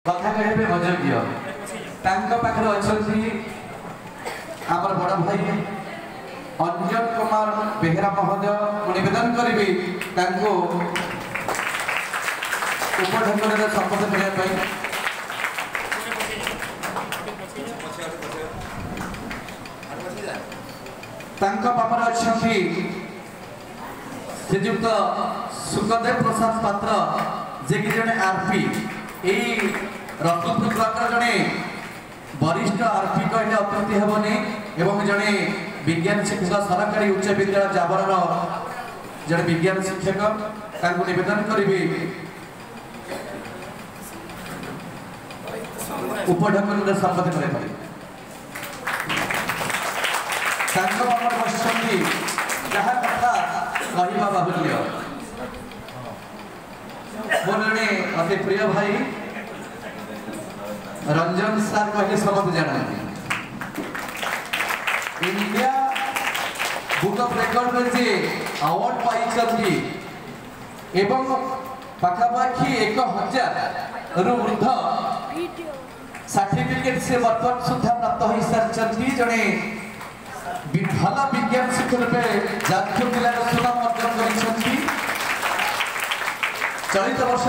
कथा कहबे अयोग्य तांका पाखरे अछंती आमर बड़ भाई अंजन कुमार बेहेरा महोदय निवेदन करी उपढंकन संबोधन करने पापर अच्छी श्रीजुक्त सुखदेव प्रसाद पात्र जे कि जड़े आरपी यही रतनपुर ब्लॉक जड़े वरिष्ठ आरपी कहले अत्युक्ति हेबनी एवं जड़े विज्ञान शिक्षक सरकारी उच्च विद्यालय जाबर जड़े विज्ञान शिक्षक निवेदन करी उपढंकन संबोधन करें जहाँ कथा कहवा बाहुल्य मोर जड़े अति प्रिय भाई रंजन सार कहले समस्त जानते इंडिया बुक ऑफ रिकॉर्ड में जे अवार्ड पाई एवं पाखापाखि 1000 रु ऊर्ध सर्टिफिकेट से वर्तमान सुधा प्राप्त हो सारी जड़े भल विज्ञान शिक्षक रूपे जातीय जिलार सुनाम अर्जन कर चलित वर्ष